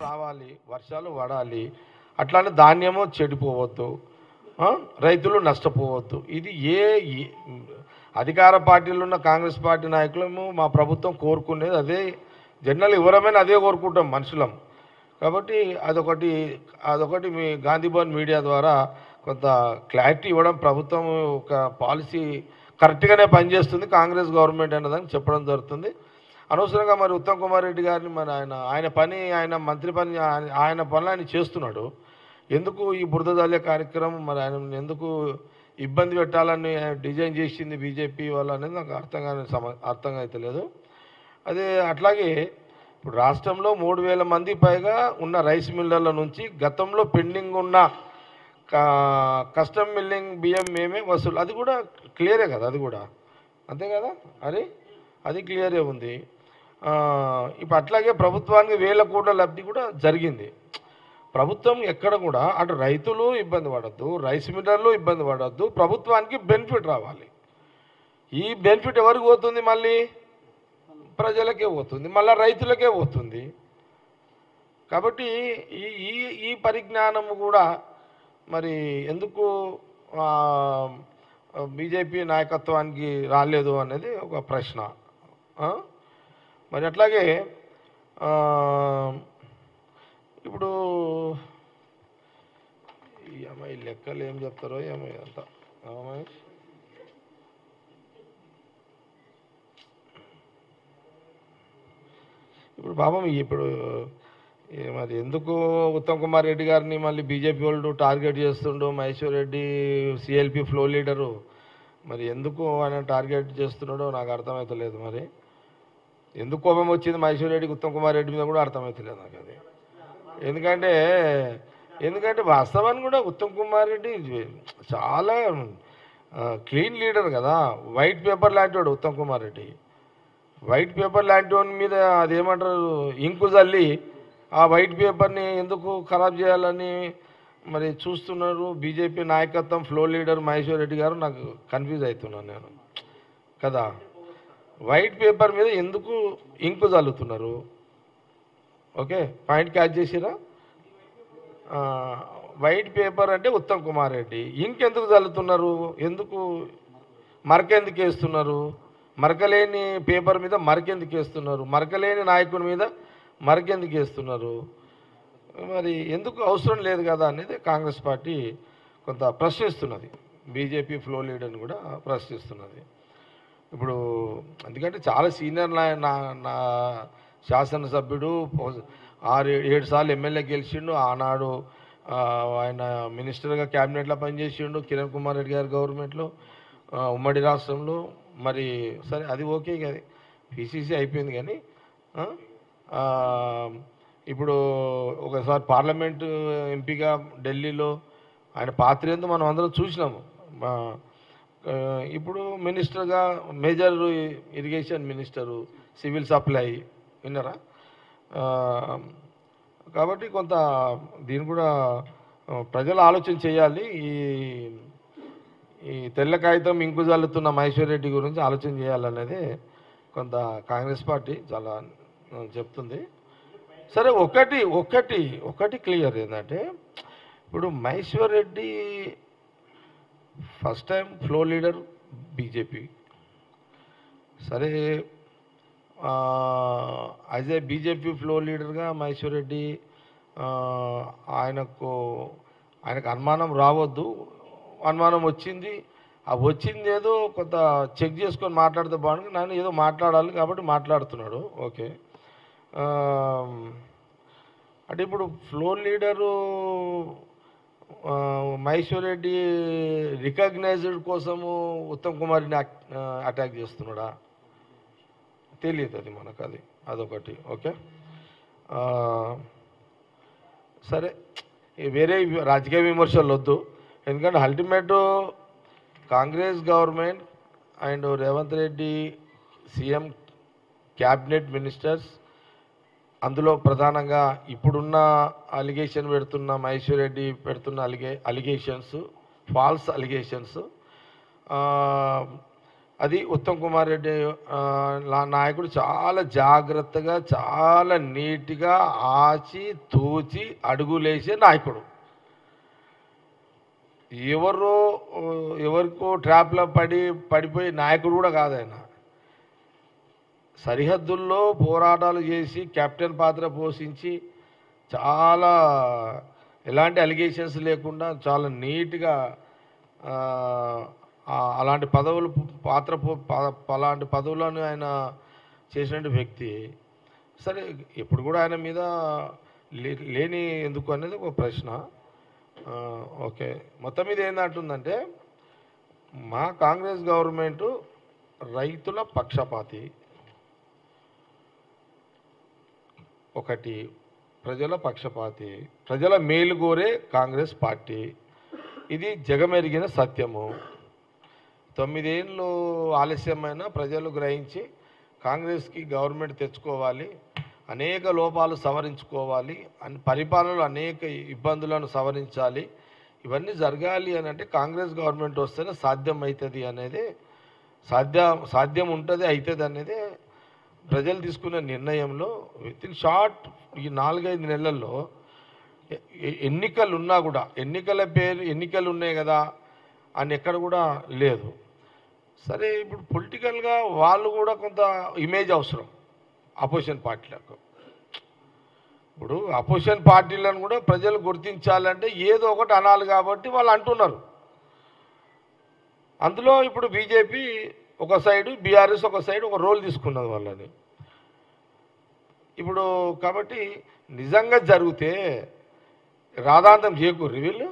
రావాలి, వర్షాలు పడాలి, అట్లానే ధాన్యము చెడిపోవద్దు, రైతులు నష్టపోవద్దు. ఇది అధికార పార్టీలో ఉన్న కాంగ్రెస్ పార్టీ నాయకులము మా ప్రభుత్వం కోరుకునేది అదే. జనరల్ ఎవరమైనా అదే కోరుకుంటాం మనుషులం. కాబట్టి అదొకటి మీ గాంధీ భవన్ మీడియా ద్వారా కొంత క్లారిటీ ఇవ్వడం, ప్రభుత్వం ఒక పాలసీ కరెక్ట్గానే పనిచేస్తుంది కాంగ్రెస్ గవర్నమెంట్ అన్నదని చెప్పడం జరుగుతుంది. అనవసరంగా మరి ఉత్తమ్ కుమార్ రెడ్డి గారిని మరి ఆయన మంత్రి పని ఆయన పనులు ఆయన చేస్తున్నాడు. ఎందుకు ఈ బురద జల్లే కార్యక్రమం మరి ఆయన ఎందుకు ఇబ్బంది పెట్టాలని డిజైన్ చేసింది బీజేపీ వాళ్ళు అనేది నాకు అర్థం అవుతలేదు. అదే అట్లాగే ఇప్పుడు రాష్ట్రంలో 3000 మంది పైగా ఉన్న రైస్ మిల్లర్ల నుంచి గతంలో పెండింగ్ ఉన్న కస్టమ్ మిల్లింగ్ బియ్యం మేమే వసూలు, అది కూడా క్లియరే కదా, అది కూడా అంతే కదా, అది క్లియరే ఉంది. ఇప్పుడు అట్లాగే ప్రభుత్వానికి 1000 కోట్ల లబ్ధి కూడా జరిగింది. ప్రభుత్వం ఎక్కడ కూడా అటు రైతులు ఇబ్బంది పడద్దు, రైస్ మిల్లర్లు ఇబ్బంది పడద్దు, ప్రభుత్వానికి బెనిఫిట్ రావాలి. ఈ బెనిఫిట్ ఎవరికి పోతుంది? మళ్ళీ ప్రజలకే పోతుంది, మళ్ళీ రైతులకే పోతుంది. కాబట్టి ఈ పరిజ్ఞానం కూడా మరి ఎందుకు బీజేపీ నాయకత్వానికి రాలేదు అనేది ఒక ప్రశ్న. మరి అట్లాగే ఇప్పుడు ఈ అమ్మాయి లెక్కలు ఏం చెప్తారో ఏమో అంతా ఇప్పుడు పాపం ఇప్పుడు మరి ఎందుకు ఉత్తమ్ కుమార్ రెడ్డి గారిని మళ్ళీ బీజేపీ వాళ్ళు టార్గెట్ చేస్తుండో, Maheshwar Reddy CLP floor leader మరి ఎందుకు ఆయన టార్గెట్ చేస్తున్నాడో నాకు అర్థమవుతలేదు. మరి ఎందుకు కోపం వచ్చింది మహేశ్వర్ రెడ్డికి ఉత్తమ్ కుమార్ రెడ్డి మీద కూడా అర్థమవుతలేదు నాకు అది. ఎందుకంటే వాస్తవాన్ని కూడా ఉత్తమ్ కుమార్ రెడ్డి చాలా క్లీన్ లీడర్ కదా, వైట్ పేపర్ లాంటి వాడు ఉత్తమ్ కుమార్ రెడ్డి. వైట్ పేపర్ లాంటి వాడి మీద అదేమంటారు ఇంకు చల్లి ఆ వైట్ పేపర్ని ఎందుకు ఖరాబ్ చేయాలని మరి చూస్తున్నారు బీజేపీ నాయకత్వం, ఫ్లో లీడర్ మహేశ్వర్ రెడ్డి గారు. నాకు కన్ఫ్యూజ్ అవుతున్నాను నేను కదా. వైట్ పేపర్ మీద ఎందుకు ఇంకు చల్లుతున్నారు? ఓకే, పాయింట్ క్యాచ్ చేసిరా? వైట్ పేపర్ అంటే ఉత్తమ్ కుమార్ రెడ్డి, ఇంకెందుకు చల్లుతున్నారు? ఎందుకు మరకెందుకు వేస్తున్నారు? మరకలేని పేపర్ మీద మరకెందుకు వేస్తున్నారు? మరకలేని నాయకుని మీద మరకెందుకు వేస్తున్నారు? మరి ఎందుకు అవసరం లేదు కదా అనేది కాంగ్రెస్ పార్టీ కొంత ప్రశ్నిస్తున్నది, బీజేపీ ఫ్లో లీడర్ని కూడా ప్రశ్నిస్తున్నది. ఇప్పుడు ఎందుకంటే చాలా సీనియర్ నా శాసనసభ్యుడు, 6-7 సార్లు ఎమ్మెల్యే గెలిచిండు. ఆనాడు ఆయన మినిస్టర్గా క్యాబినెట్లో పనిచేసిండు కిరణ్ కుమార్ రెడ్డి గారి గవర్నమెంట్లో ఉమ్మడి రాష్ట్రంలో. మరి సరే అది ఓకే కదా, పిసిసి అయిపోయింది. కానీ ఇప్పుడు ఒకసారి పార్లమెంటు ఎంపీగా ఢిల్లీలో ఆయన పాత్ర ఏందో మనం అందరం చూసినాము. ఇప్పుడు మినిస్టర్గా major irrigation minister, civil supply విన్నారా? కాబట్టి కొంత దీన్ని కూడా ప్రజలు ఆలోచన చేయాలి. ఈ తెల్ల కాగితం ఇంకు జల్లుతున్న మహేశ్వర్ రెడ్డి గురించి ఆలోచన చేయాలనేది కొంత కాంగ్రెస్ పార్టీ చాలా చెప్తుంది. సరే, ఒకటి క్లియర్ ఏంటంటే ఇప్పుడు Maheshwar Reddy first time flow leader BJP. సరే, యాజ్ ఏ బీజేపీ ఫ్లో లీడర్గా మహేశ్వర్ రెడ్డి ఆయనకు అనుమానం రావద్దు. అనుమానం వచ్చింది, వచ్చింది ఏదో కొంత చెక్ చేసుకొని మాట్లాడితే బాగుంది. నేను ఏదో మాట్లాడాలి కాబట్టి మాట్లాడుతున్నాడు. ఓకే, అంటే ఇప్పుడు floor leader Maheshwar Reddy recognised కోసము ఉత్తమ్ కుమార్ని అటాక్ చేస్తున్నాడా తెలియదు, అది మనకు అదొకటి. ఓకే, సరే, వేరే రాజకీయ విమర్శలు వద్దు. ఎందుకంటే ultimate Congress government and Revanth Reddy CM, cabinet ministers, అందులో ప్రధానంగా ఇప్పుడున్న అలిగేషన్ పెడుతున్న మహేశ్వర్ రెడ్డి పెడుతున్న అలిగేషన్స్ ఫాల్స్ అలిగేషన్స్. అది ఉత్తమ్ కుమార్ రెడ్డి నాయకుడు చాలా జాగ్రత్తగా చాలా నీట్గా ఆచి తూచి అడుగులేసే నాయకుడు. ఎవరికో ట్రాప్లో పడిపోయి నాయకుడు కూడా కాదు ఆయన. సరిహద్దుల్లో పోరాటాలు చేసి కెప్టెన్ పాత్ర పోషించి చాలా ఎలాంటి అలిగేషన్స్ లేకుండా చాలా నీట్గా అలాంటి పదవులు అలాంటి పదవులను ఆయన చేసిన వ్యక్తి. సరే ఇప్పుడు కూడా ఆయన మీద లేని ఎందుకు అనేది ఒక ప్రశ్న. ఓకే, మొత్తం మీద ఏందంటుందంటే మా కాంగ్రెస్ గవర్నమెంటు రైతుల పక్షపాతి, ఒకటి ప్రజల పక్షపాతి, ప్రజల మేలు కోరే కాంగ్రెస్ పార్టీ, ఇది జగమెరిగిన సత్యము. 9 ఏళ్ళు ఆలస్యమైన ప్రజలు గ్రహించి కాంగ్రెస్కి గవర్నమెంట్ తెచ్చుకోవాలి, అనేక లోపాలు సవరించుకోవాలి, పరిపాలనలో అనేక ఇబ్బందులను సవరించాలి, ఇవన్నీ జరగాలి అని అంటే కాంగ్రెస్ గవర్నమెంట్ వస్తేనే సాధ్యం అవుతుంది అనేది సాధ్యం ఉంటుంది అవుతుంది అనేది ప్రజలు తీసుకున్న నిర్ణయంలో వితిన్ షార్ట్ ఈ 4-5 నెలల్లో ఎన్నికలు ఉన్నా కూడా ఎన్నికలు ఉన్నాయి కదా అని ఎక్కడ కూడా లేదు. సరే ఇప్పుడు పొలిటికల్గా వాళ్ళు కూడా కొంత ఇమేజ్ అవసరం అపోజిషన్ పార్టీలకు. ఇప్పుడు అపోజిషన్ పార్టీలను కూడా ప్రజలు గుర్తించాలంటే ఏదో ఒకటి అనాలి కాబట్టి వాళ్ళు అంటున్నారు. అందులో ఇప్పుడు బీజేపీ ఒక సైడు, బీఆర్ఎస్ ఒక సైడు ఒక రోల్ తీసుకున్నది వాళ్ళని. ఇప్పుడు కాబట్టి నిజంగా జరిగితే రాధాంతం చేకూర్రి వీళ్ళు.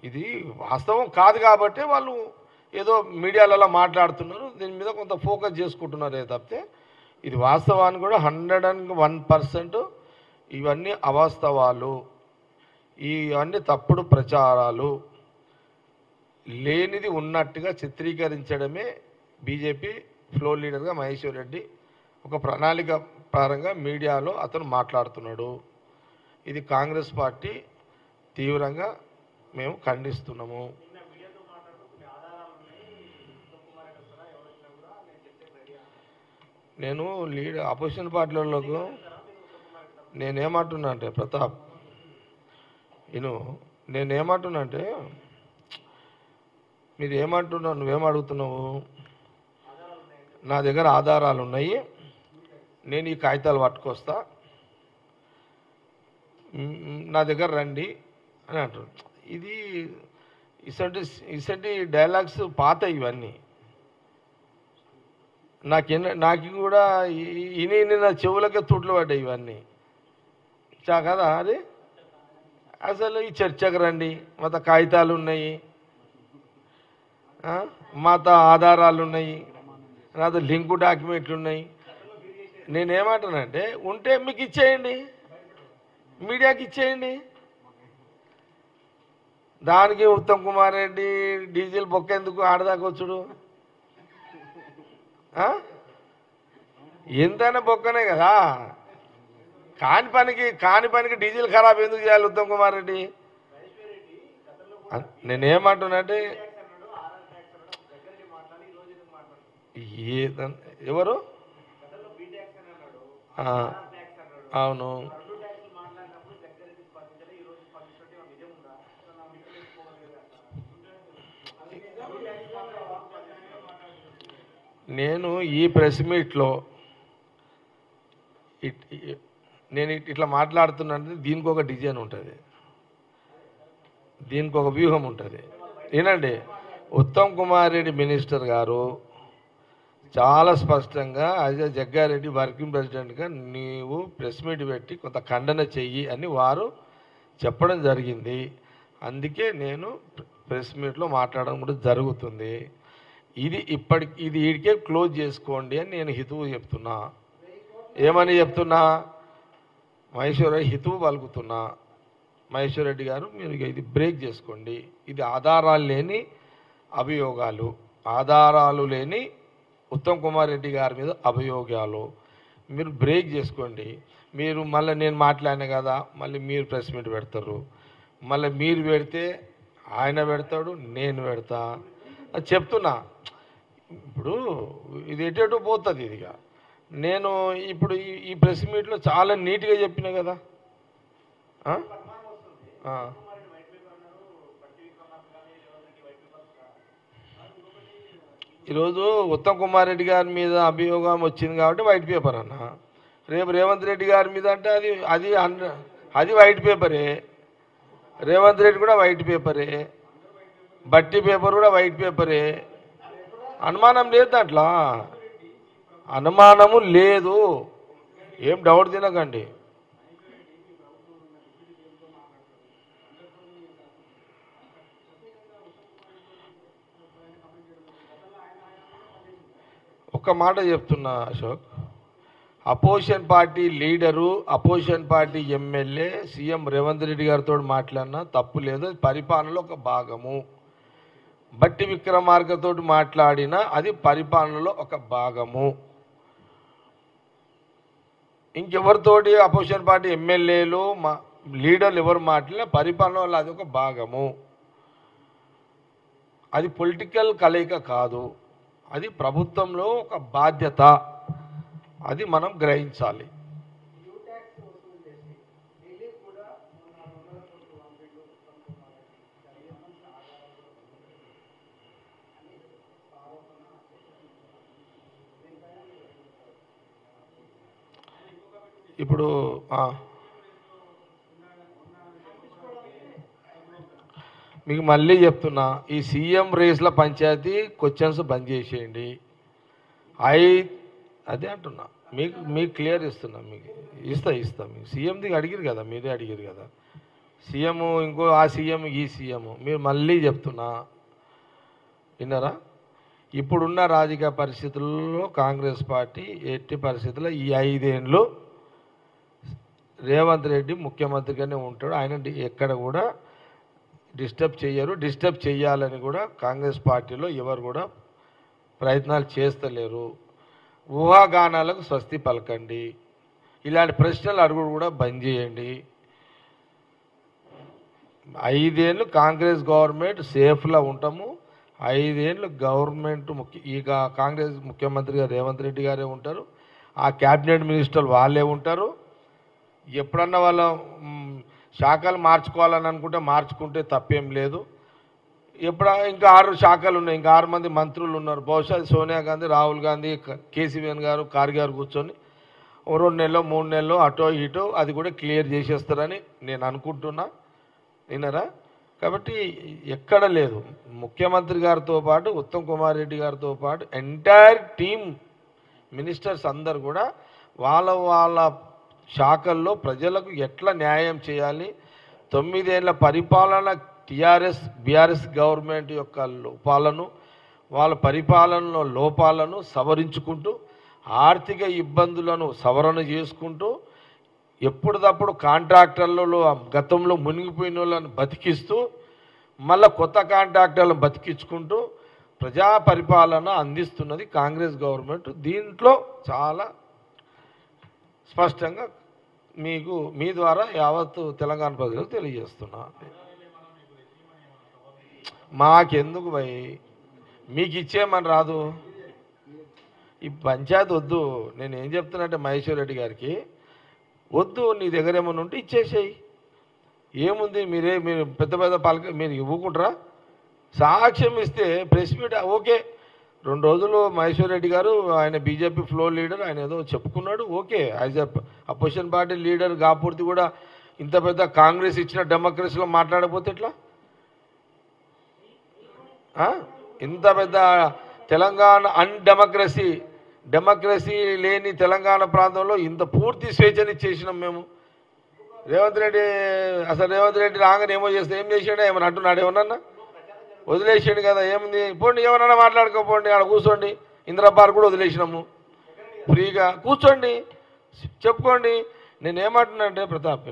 ఇది వాస్తవం కాదు కాబట్టి వాళ్ళు ఏదో మీడియాలలో మాట్లాడుతున్నారు, దీని మీద కొంత ఫోకస్ చేసుకుంటున్నారే తప్పితే ఇది వాస్తవాన్ని కూడా 101% ఇవన్నీ అవాస్తవాలు, ఇవన్నీ తప్పుడు ప్రచారాలు, లేనిది ఉన్నట్టుగా చిత్రీకరించడమే బీజేపీ ఫ్లోర్ లీడర్గా మహేశ్వర్ రెడ్డి ఒక ప్రణాళిక పరంగా మీడియాలో అతను మాట్లాడుతున్నాడు. ఇది కాంగ్రెస్ పార్టీ తీవ్రంగా మేము ఖండిస్తున్నాము. నేను అపోజిషన్ పార్టీలకు నేనేమంటున్నా అంటే ప్రతాప్, నేనేమంటున్నా అంటే మీరు ఏమంటున్నావు, నువ్వేం అడుగుతున్నావు? నా దగ్గర ఆధారాలు ఉన్నాయి, నేను ఈ కాగితాలు పట్టుకొస్తా, నా దగ్గర రండి అని అంటున్నాను. ఇది ఇసంటి డైలాగ్స్ పాత, ఇవన్నీ నాకు కూడా నా చెవులకే తుట్లు పడ్డాయి ఇవన్నీ కదా. అది అసలు ఈ చర్చకు రండి, మాత కాగితాలు ఉన్నాయి, మాత ఆధారాలు ఉన్నాయి, నాతో లింకు డాక్యుమెంట్లు ఉన్నాయి. నేనేమంటానంటే ఉంటే మీకు ఇచ్చేయండి, మీడియాకి ఇచ్చేయండి. దానికి ఉత్తమ్ కుమార్ రెడ్డి డీజిల్ బొక్క ఎందుకు ఆడదాకొచ్చుడు? ఎంతైనా బొక్కనే కదా. కాని పనికి డీజిల్ ఖరాబ్ ఎందుకు చేయాలి ఉత్తమ్ కుమార్ రెడ్డి? నేనేమంటున్నానంటే ఎవరు? అవును, నేను ఈ ప్రెస్ మీట్లో నేను ఇట్లా మాట్లాడుతున్నానంటే దీనికి ఒక డిజైన్ ఉంటుంది, దీనికి ఒక వ్యూహం ఉంటుంది. ఏనండి, ఉత్తమ్ కుమార్ రెడ్డి మినిస్టర్ గారు చాలా స్పష్టంగా అజయ్ జగ్గారెడ్డి వర్కింగ్ ప్రెసిడెంట్గా నీవు ప్రెస్ మీట్ పెట్టి కొంత ఖండన చెయ్యి అని వారు చెప్పడం జరిగింది. అందుకే నేను ప్రెస్ మీట్లో మాట్లాడడం కూడా జరుగుతుంది. ఇది వీడికే క్లోజ్ చేసుకోండి అని నేను హితువు చెప్తున్నా. ఏమని చెప్తున్నా? మహేశ్వర్ రెడ్డి హితువు పలుకుతున్నా. మహేశ్వర్ రెడ్డి గారు మీరు ఇది బ్రేక్ చేసుకోండి. ఇది ఆధారాలు లేని అభియోగాలు, ఆధారాలు లేని ఉత్తమ్ కుమార్ రెడ్డి గారి మీద అభియోగాలు, మీరు బ్రేక్ చేసుకోండి. మీరు మళ్ళీ నేను మాట్లాడినా కదా, మళ్ళీ మీరు ప్రెస్ మీట్ పెడతారు, మళ్ళీ మీరు పెడితే ఆయన పెడతాడు, నేను పెడతా, అది చెప్తున్నా. ఇప్పుడు ఇది ఎటు పోతుంది ఇదిగా. నేను ఇప్పుడు ఈ ప్రెస్ మీట్లో చాలా నీట్గా చెప్పిన కదా. ఆ? ఆ. ఈరోజు ఉత్తమ్ కుమార్ రెడ్డి గారి మీద అభియోగం వచ్చింది కాబట్టి వైట్ పేపర్ అన్న. రేపు రేవంత్ రెడ్డి గారి మీద అంటే అది అది అది వైట్ పేపరే. రేవంత్ రెడ్డి కూడా వైట్ పేపరే, బట్టి పేపర్ కూడా వైట్ పేపరే. అనుమానం లేదు దాంట్లో, అనుమానము లేదు. ఏం డౌట్ తినకండి. ఒక్క మాట చెప్తున్నా Ashok, opposition party leader, opposition party MLA CM Revanth Reddy గారితో మాట్లాడినా తప్పు లేదు, పరిపాలనలో ఒక భాగము. బట్టి విక్రమార్కతో మాట్లాడినా అది పరిపాలనలో ఒక భాగము. ఇంకెవరితోటి అపోజిషన్ పార్టీ ఎమ్మెల్యేలు లీడర్లు ఎవరు మాట్లాడినా పరిపాలనలో అది ఒక భాగము. అది పొలిటికల్ కలయిక కాదు, అది ప్రభుత్వంలో ఒక బాధ్యత. అది మనం గ్రహించాలి. ఇప్పుడు మీకు మళ్ళీ చెప్తున్నా, ఈ సీఎం రేస్ల పంచాయతీ క్వశ్చన్స్ బంద్ చేసేయండి. అదే అంటున్నా, మీకు క్లియర్ ఇస్తున్నా, మీకు ఇస్తా మీకు. సీఎంది అడిగిరు కదా, మీరే అడిగారు కదా. సీఎం ఇంకో ఆ సీఎం ఈ సీఎం మీరు మళ్ళీ చెప్తున్నా, విన్నారా? ఇప్పుడున్న రాజకీయ పరిస్థితుల్లో కాంగ్రెస్ పార్టీ ఎట్టి పరిస్థితుల్లో ఈ 5 ఏళ్ళు రేవంత్ రెడ్డి ముఖ్యమంత్రిగానే ఉంటాడు. ఆయన ఎక్కడ కూడా డిస్టర్బ్ చేయరు. డిస్టర్బ్ చేయాలని కూడా కాంగ్రెస్ పార్టీలో ఎవరు కూడా ప్రయత్నాలు చేస్తలేరు. ఊహాగానాలకు స్వస్తి పలకండి. ఇలాంటి ప్రశ్నలు అడుగుడు కూడా బంద్ చేయండి. 5 ఏళ్ళు కాంగ్రెస్ గవర్నమెంట్ సేఫ్లో ఉంటాము. 5 ఏళ్ళు గవర్నమెంట్ ఇక కాంగ్రెస్ ముఖ్యమంత్రిగా రేవంత్ రెడ్డి గారే ఉంటారు. ఆ క్యాబినెట్ మినిస్టర్లు వాళ్ళే ఉంటారు. ఎప్పుడన్నా వాళ్ళ శాఖలు మార్చుకోవాలని అనుకుంటే మార్చుకుంటే తప్పేం లేదు. ఇంకా 6 శాఖలు ఉన్నాయి, ఇంకా 6 మంది మంత్రులు ఉన్నారు. బహుశా సోనియా గాంధీ, రాహుల్ గాంధీ, కేసీఆర్ గారు, ఖార్గే గారు కూర్చొని 2 నెలలో 3 నెలలో అటో ఇటో అది కూడా క్లియర్ చేసేస్తారని నేను అనుకుంటున్నా. విన్నారా? కాబట్టి ఎక్కడ లేదు, ముఖ్యమంత్రి గారితో పాటు ఉత్తమ్ కుమార్ రెడ్డి గారితో పాటు ఎంటైర్ టీమ్ మినిస్టర్స్ అందరు కూడా వాళ్ళ శాఖల్లో ప్రజలకు ఎట్లా న్యాయం చేయాలి, 9 ఏళ్ల పరిపాలన బీఆర్ఎస్ గవర్నమెంట్ యొక్క లోపాలను, వాళ్ళ పరిపాలనలో లోపాలను సవరించుకుంటూ, ఆర్థిక ఇబ్బందులను సవరణ చేసుకుంటూ, ఎప్పటికప్పుడు కాంట్రాక్టర్లలో గతంలో మునిగిపోయిన వాళ్ళని బతికిస్తూ, మళ్ళీ కొత్త కాంట్రాక్టర్లను బతికించుకుంటూ ప్రజా పరిపాలన అందిస్తున్నది కాంగ్రెస్ గవర్నమెంట్. దీంట్లో చాలా స్పష్టంగా మీకు మీ ద్వారా యావత్తు తెలంగాణ ప్రజలకు తెలియజేస్తున్నా. మాకెందుకు భయ్, మీకు ఇచ్చేయమని రాదు. ఈ పంచాయతీ వద్దు. నేను ఏం చెప్తున్నట్టే మహేశ్వర్ రెడ్డి గారికి, వద్దు, నీ దగ్గర ఏమైనా ఉంటే ఇచ్చేసేయి. ఏముంది, మీరు పెద్ద పాలక మీరు ఇవ్వకుంటారా? సాక్ష్యం ఇస్తే ప్రెస్ మీట్ ఓకే. 2 రోజులు మహేశ్వర్ రెడ్డి గారు ఆయన బీజేపీ ఫ్లోర్ లీడర్, ఆయన ఏదో చెప్పుకున్నాడు, okay. As a opposition party leader కాపూర్తి కూడా ఇంత పెద్ద కాంగ్రెస్ ఇచ్చిన డెమోక్రసీలో మాట్లాడకపోతే ఎట్లా? ఇంత పెద్ద తెలంగాణ డెమోక్రసీ లేని తెలంగాణ ప్రాంతంలో ఇంత పూర్తి స్వేచ్ఛనిచ్చేసినాం మేము. రేవంత్ రెడ్డి రాగానే ఏమో చేస్తే ఏం చేసాడు, ఏమని అంటున్నాడు? ఏమన్నా వదిలేసాడు కదా, ఏముంది, పోండి ఏమన్నా మాట్లాడుకోపోండి, ఆడ కూర్చోండి. ఇందిరా పార్క్ కూడా వదిలేసినాము, ఫ్రీగా కూర్చోండి, చెప్పుకోండి. నేనేమంటున్నానంటే ప్రతాప్,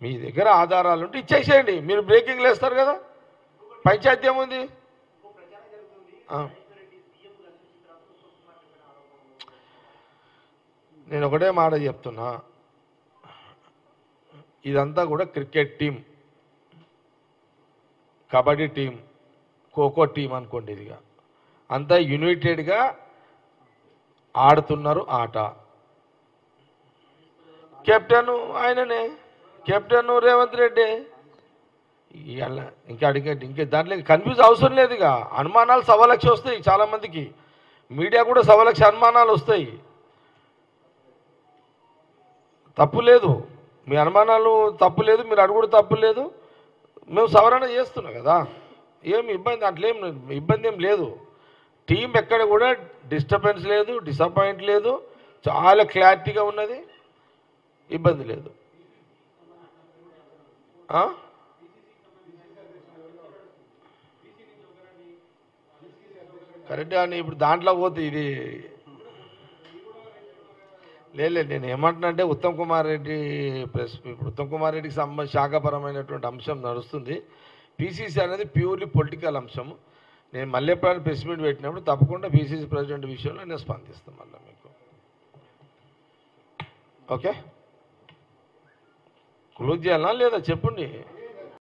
మీ దగ్గర ఆధారాలు ఉంటే ఇచ్చేసేయండి. మీరు బ్రేకింగ్లు వేస్తారు కదా, పంచాయతీ ఏముంది? నేను ఒకటే మాట చెప్తున్నా, ఇదంతా కూడా cricket team. Kabaddi team, kho kho team అనుకోండి, ఇదిగా అంతా యునైటెడ్గా ఆడుతున్నారు ఆట. కెప్టెన్ ఆయననే, కెప్టెన్ రేవంత్ రెడ్డి. ఇంకా ఇంకా దాంట్లో కన్ఫ్యూజ్ అవసరం లేదు. ఇక అనుమానాలు 1,00,000 వస్తాయి చాలామందికి, మీడియా కూడా 1,00,000 అనుమానాలు వస్తాయి. తప్పు లేదు, మీ అనుమానాలు తప్పు లేదు, మీరు అడుగుడు తప్పు లేదు. మేము సవరణ చేస్తున్నాం కదా, ఏం ఇబ్బంది, దాంట్లో ఏం ఇబ్బంది ఏం లేదు. టీం ఎక్కడ కూడా డిస్టర్బెన్స్ లేదు, డిసప్పాయింట్ లేదు, చాలా క్లారిటీగా ఉన్నది, ఇబ్బంది లేదు. కరెక్ట్గా అని ఇప్పుడు దాంట్లో పోతే ఇది లేదు. నేను ఏమంటున్నా అంటే ఉత్తమ్ కుమార్ రెడ్డి ఇప్పుడు ఉత్తమ్ కుమార్ రెడ్డికి సంబంధించి శాఖపరమైనటువంటి అంశం నడుస్తుంది. పీసీసీ అనేది ప్యూర్లీ పొలిటికల్ అంశం. నేను మళ్ళీ ఎప్పుడైనా ప్రెస్ మీట్ పెట్టినప్పుడు తప్పకుండా పీసీసీ ప్రెసిడెంట్ విషయంలో నేను స్పందిస్తాను మళ్ళీ మీకు. ఓకే, క్లోజ్ చేయాలా లేదా చెప్పండి.